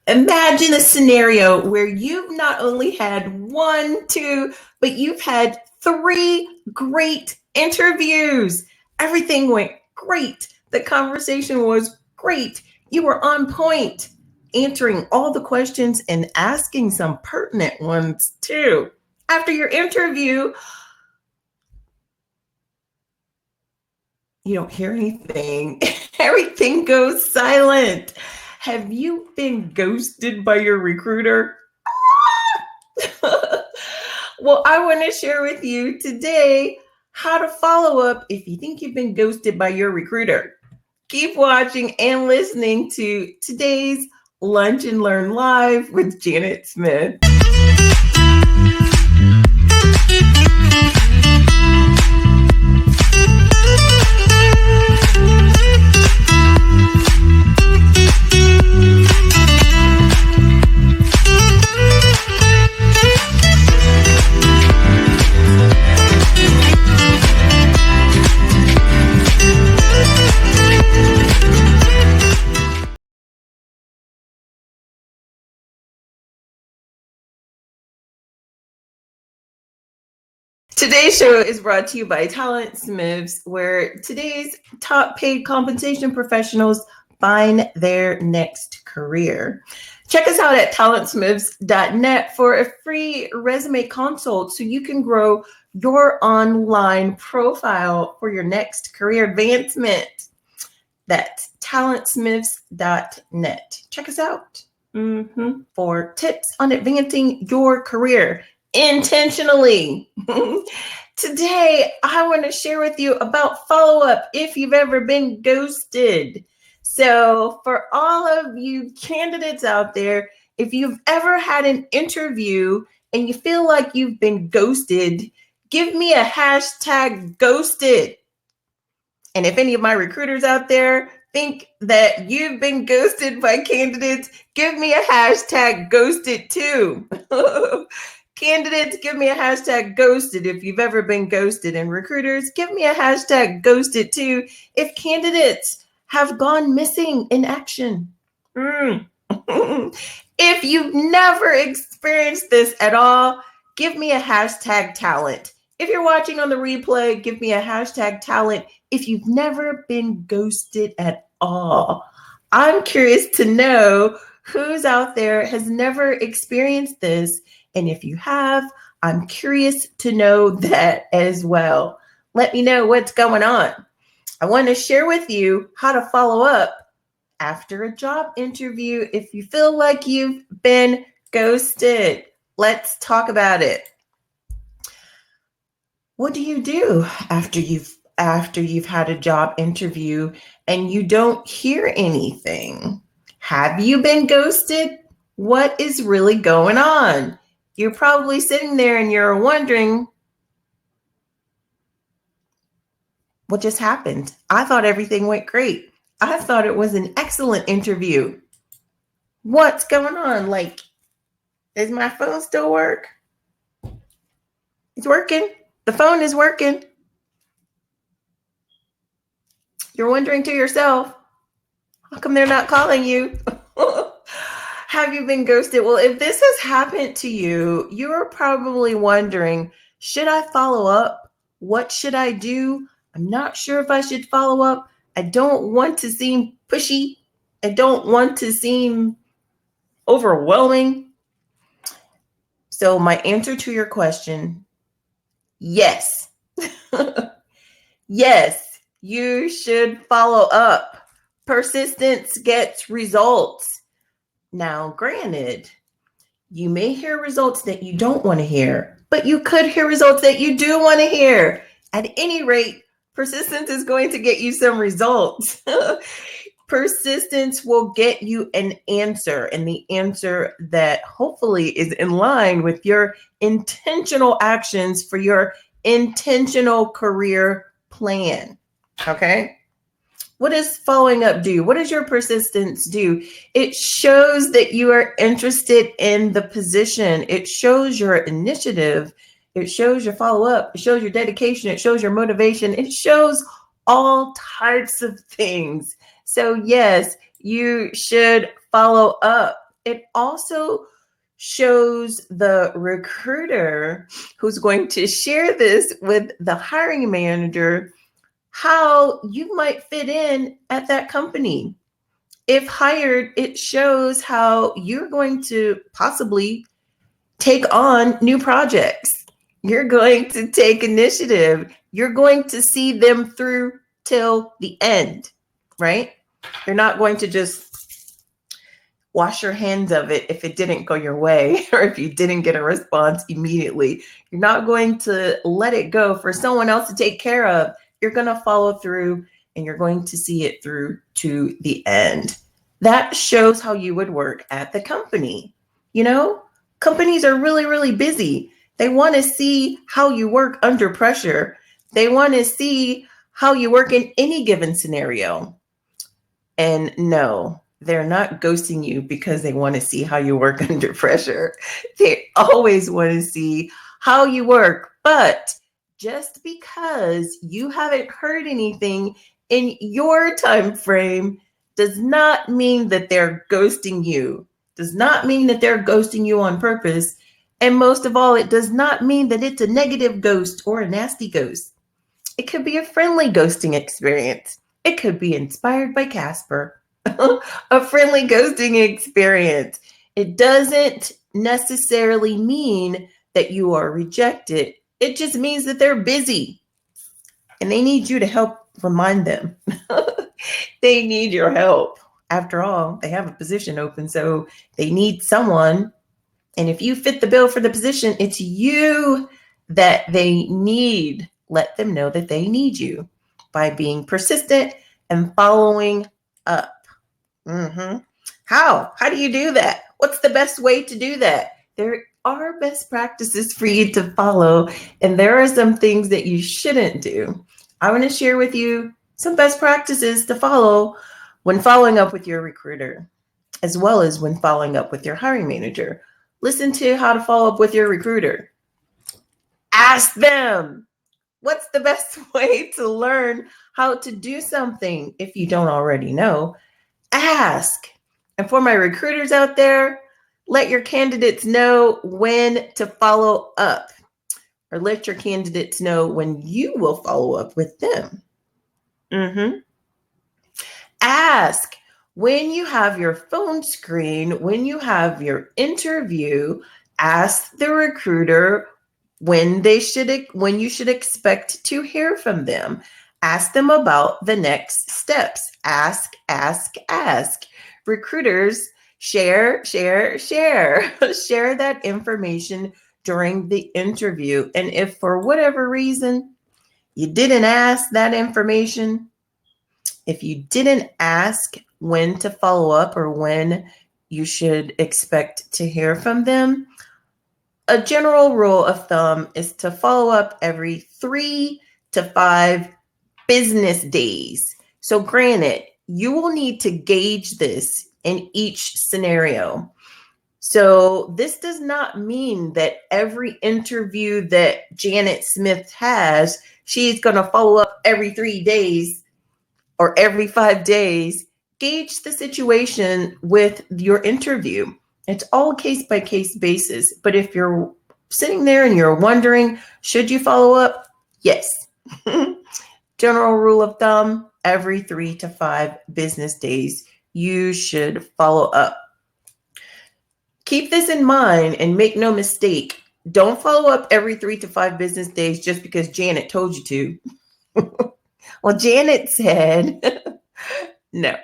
Imagine a scenario where you've not only had one, two, but you've had three great interviews. Everything went great. The conversation was great. You were on point, answering all the questions and asking some pertinent ones too. After your interview, you don't hear anything. Everything goes silent. Have you been ghosted by your recruiter? Well, I want to share with you today how to follow up if you think you've been ghosted by your recruiter. Keep watching and listening to today's Lunch and Learn Live with Janet Smith. Today's show is brought to you by TalentSmiths, where today's top paid compensation professionals find their next career. Check us out at TalentSmiths.net for a free resume consult so you can grow your online profile for your next career advancement. That's TalentSmiths.net. Check us out for tips on advancing your career intentionally. Today, I want to share with you about follow-up if you've ever been ghosted. So for all of you candidates out there, if you've ever had an interview and you feel like you've been ghosted, give me a hashtag ghosted. And if any of my recruiters out there think that you've been ghosted by candidates, give me a hashtag ghosted too. Candidates, give me a hashtag ghosted if you've ever been ghosted. And recruiters, give me a hashtag ghosted too if candidates have gone missing in action. If you've never experienced this at all, give me a hashtag talent. If you're watching on the replay, give me a hashtag talent if you've never been ghosted at all. I'm curious to know who's out there has never experienced this. And if you have, I'm curious to know that as well. Let me know what's going on. I want to share with you how to follow up after a job interview if you feel like you've been ghosted. Let's talk about it. What do you do after you've had a job interview and you don't hear anything? Have you been ghosted? What is really going on? You're probably sitting there and you're wondering, what just happened? I thought everything went great. I thought it was an excellent interview. What's going on? Like, does my phone still work? It's working. The phone is working. You're wondering to yourself, how come they're not calling you? Have you been ghosted? Well, if this has happened to you, you're probably wondering, should I follow up? What should I do? I'm not sure if I should follow up. I don't want to seem pushy. I don't want to seem overwhelming. So my answer to your question, yes. Yes, you should follow up. Persistence gets results. Now, granted, you may hear results that you don't want to hear, but you could hear results that you do want to hear. At any rate, persistence is going to get you some results. Persistence will get you an answer, and the answer that hopefully is in line with your intentional actions for your intentional career plan. Okay? What does following up do? What does your persistence do? It shows that you are interested in the position. It shows your initiative. It shows your follow-up. It shows your dedication. It shows your motivation. It shows all types of things. So yes, you should follow up. it also shows the recruiter who's going to share this with the hiring manager how you might fit in at that company. If hired, it shows how you're going to possibly take on new projects. You're going to take initiative. You're going to see them through till the end, right? You're not going to just wash your hands of it if it didn't go your way or if you didn't get a response immediately. You're not going to let it go for someone else to take care of. You're going to follow through and you're going to see it through to the end. That shows how you would work at the company. You know, companies are really, really busy. They want to see how you work under pressure. They want to see how you work in any given scenario. And no, they're not ghosting you because they want to see how you work under pressure. They always want to see how you work. But just because you haven't heard anything in your time frame does not mean that they're ghosting you. Does not mean that they're ghosting you on purpose. And most of all, it does not mean that it's a negative ghost or a nasty ghost. It could be a friendly ghosting experience. It could be inspired by Casper, a friendly ghosting experience. It doesn't necessarily mean that you are rejected. It just means that they're busy and they need you to help remind them. They need your help. After all, they have a position open, so they need someone. And if you fit the bill for the position, it's you that they need. Let them know that they need you by being persistent and following up. How? How do you do that? What's the best way to do that? There are best practices for you to follow, and there are some things that you shouldn't do. I want to share with you some best practices to follow when following up with your recruiter, as well as when following up with your hiring manager. Listen to how to follow up with your recruiter. Ask them, what's the best way to learn how to do something if you don't already know? Ask. And for my recruiters out there, let your candidates know when to follow up, or let your candidates know when you will follow up with them. Ask when you have your phone screen, when you have your interview, ask the recruiter when you should expect to hear from them. Ask them about the next steps. Ask. Recruiters, share that information during the interview. And if for whatever reason you didn't ask that information, if you didn't ask when to follow up or when you should expect to hear from them, a general rule of thumb is to follow up every 3 to 5 business days. So granted, you will need to gauge this in each scenario. So this does not mean that every interview that Janet Smith has, she's going to follow up every 3 days or every 5 days. Gauge the situation with your interview. It's all case by case basis. But if you're sitting there and you're wondering, should you follow up? Yes. General rule of thumb, every 3 to 5 business days, you should follow up. Keep this in mind and make no mistake. Don't follow up every 3 to 5 business days just because Janet told you to. Well, Janet said, no.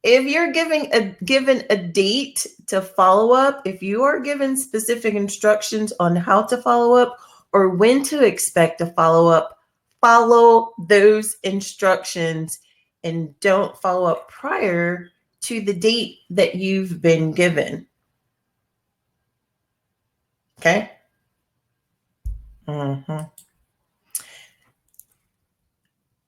If you're given a date to follow up, if you are given specific instructions on how to follow up or when to expect to follow up, follow those instructions and don't follow up prior to the date that you've been given. Okay?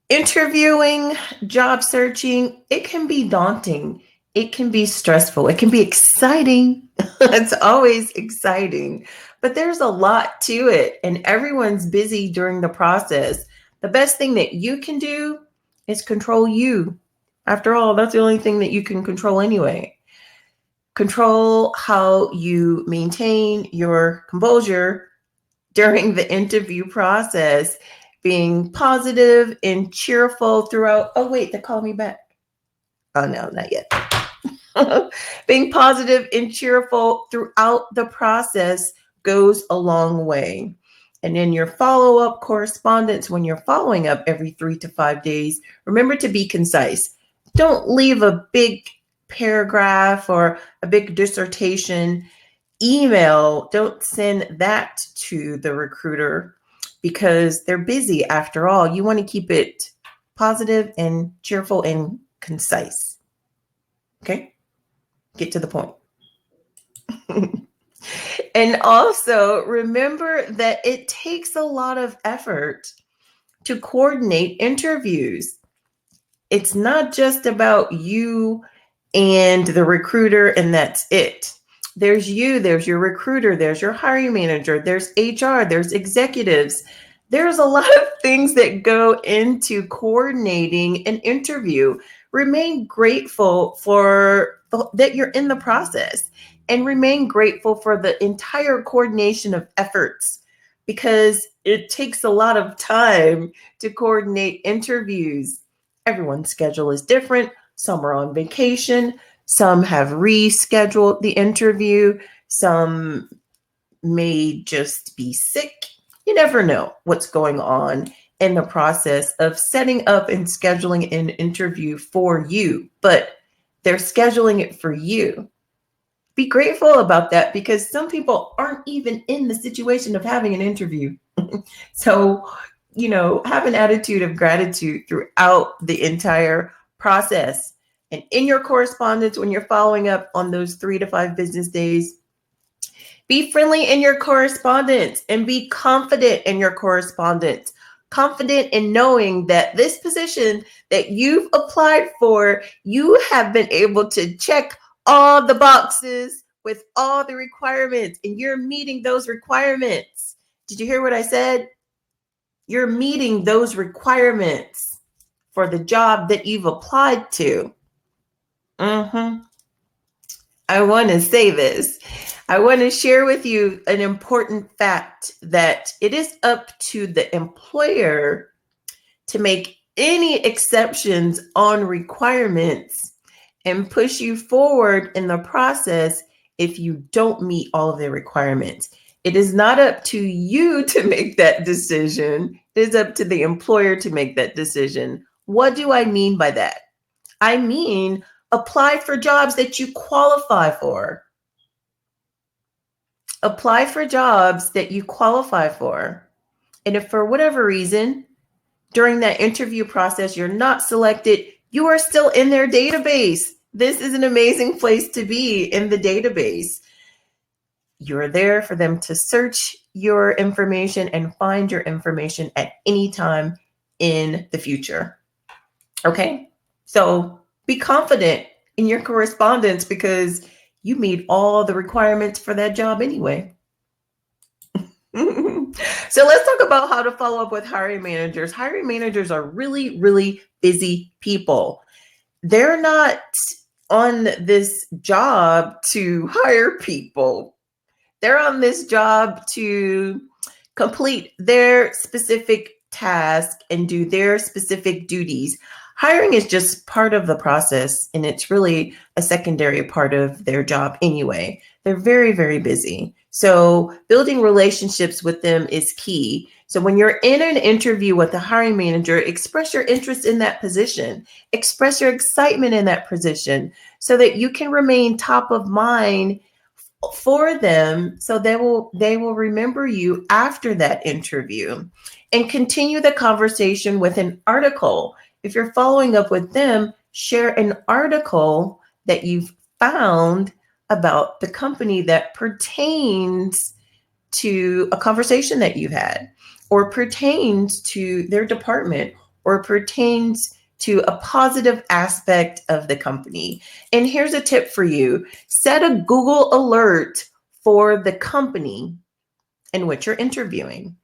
Interviewing, job searching, it can be daunting. It can be stressful. It can be exciting. It's always exciting, but there's a lot to it and everyone's busy during the process. The best thing that you can do is control you. After all, that's the only thing that you can control anyway. Control how you maintain your composure during the interview process, being positive and cheerful throughout. Oh, wait, they're calling me back. Oh, no, not yet. Being positive and cheerful throughout the process goes a long way. And in your follow-up correspondence, when you're following up every 3 to 5 days, remember to be concise. Don't leave a big paragraph or a big dissertation. Email, don't send that to the recruiter because they're busy after all. You want to keep it positive and cheerful and concise. Okay? Get to the point. And also remember that it takes a lot of effort to coordinate interviews. It's not just about you and the recruiter, and that's it. There's you, there's your recruiter, there's your hiring manager, there's HR, there's executives. There's a lot of things that go into coordinating an interview. Remain grateful for that you're in the process, and remain grateful for the entire coordination of efforts, because it takes a lot of time to coordinate interviews. Everyone's schedule is different. Some are on vacation. Some have rescheduled the interview. Some may just be sick. You never know what's going on in the process of setting up and scheduling an interview for you, but they're scheduling it for you. Be grateful about that, because some people aren't even in the situation of having an interview. So, have an attitude of gratitude throughout the entire process. And in your correspondence, when you're following up on those 3 to 5 business days, be friendly in your correspondence and be confident in your correspondence. Confident in knowing that this position that you've applied for, you have been able to check all the boxes with all the requirements, and you're meeting those requirements. Did you hear what I said? You're meeting those requirements for the job that you've applied to. I want to say this. I want to share with you an important fact, that it is up to the employer to make any exceptions on requirements and push you forward in the process if you don't meet all of the requirements. It is not up to you to make that decision. It is up to the employer to make that decision. What do I mean by that? I mean, apply for jobs that you qualify for. Apply for jobs that you qualify for. And if for whatever reason, during that interview process, you're not selected, you are still in their database. This is an amazing place to be, in the database. You're there for them to search your information and find your information at any time in the future. Okay? So be confident in your correspondence, because you meet all the requirements for that job anyway. So let's talk about how to follow up with hiring managers. Hiring managers are really, really busy people. They're not on this job to hire people. They're on this job to complete their specific task and do their specific duties. Hiring is just part of the process, and it's really a secondary part of their job anyway. They're very, very busy. So building relationships with them is key. So when you're in an interview with the hiring manager, express your interest in that position. Express your excitement in that position so that you can remain top of mind for them, so they will remember you after that interview. And continue the conversation with an article. If you're following up with them, share an article that you've found about the company that pertains to a conversation that you've had, or pertains to their department, or pertains to a positive aspect of the company. And here's a tip for you. Set a Google alert for the company in which you're interviewing.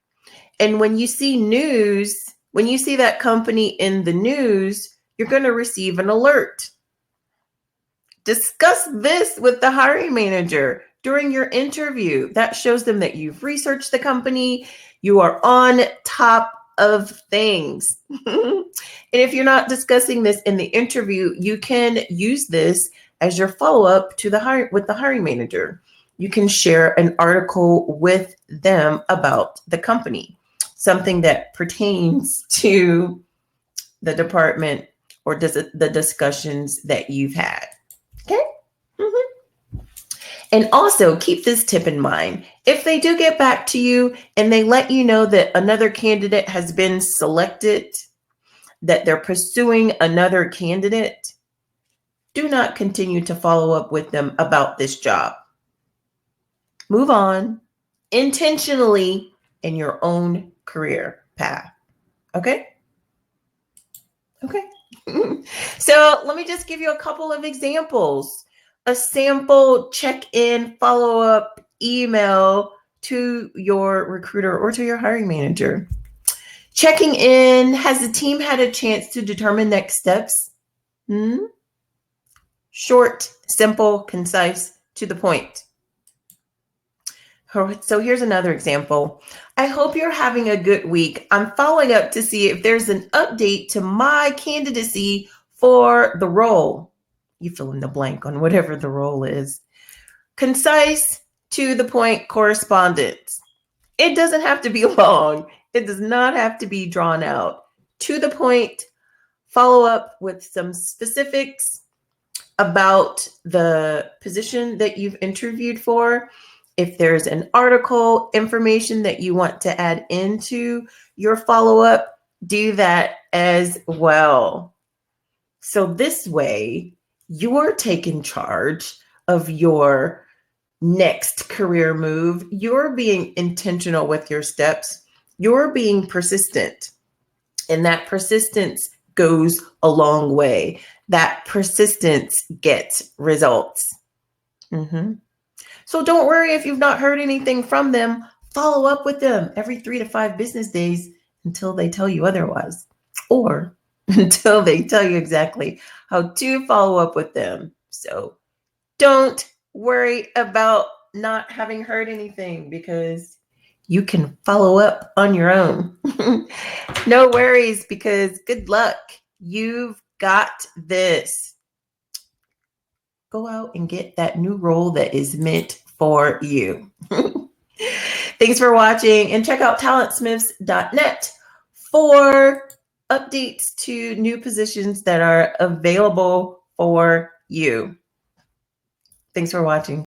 And when you see news, when you see that company in the news, you're going to receive an alert. Discuss this with the hiring manager during your interview. That shows them that you've researched the company, you are on top of things. And if you're not discussing this in the interview, you can use this as your follow-up to with the hiring manager. You can share an article with them about the company, something that pertains to the department or the discussions that you've had. Okay. And also keep this tip in mind. If they do get back to you and they let you know that another candidate has been selected, that they're pursuing another candidate, do not continue to follow up with them about this job. Move on intentionally in your own career path. Okay? Okay. So let me just give you a couple of examples. A sample check-in follow-up email to your recruiter or to your hiring manager. Checking in, has the team had a chance to determine next steps? Short, simple, concise, to the point. So here's another example. I hope you're having a good week. I'm following up to see if there's an update to my candidacy for the role. You fill in the blank on whatever the role is. Concise, to the point correspondence. It doesn't have to be long. It does not have to be drawn out. To the point, follow up with some specifics about the position that you've interviewed for. If there's an article, information that you want to add into your follow-up, do that as well. So this way, you're taking charge of your next career move. You're being intentional with your steps. You're being persistent. And that persistence goes a long way. That persistence gets results. So don't worry if you've not heard anything from them. Follow up with them every 3 to 5 business days until they tell you otherwise, or until they tell you exactly how to follow up with them. So don't worry about not having heard anything, because you can follow up on your own. No worries, because good luck. You've got this. Go out and get that new role that is meant for you. Thanks for watching, and check out TalentSmiths.net for updates to new positions that are available for you. Thanks for watching.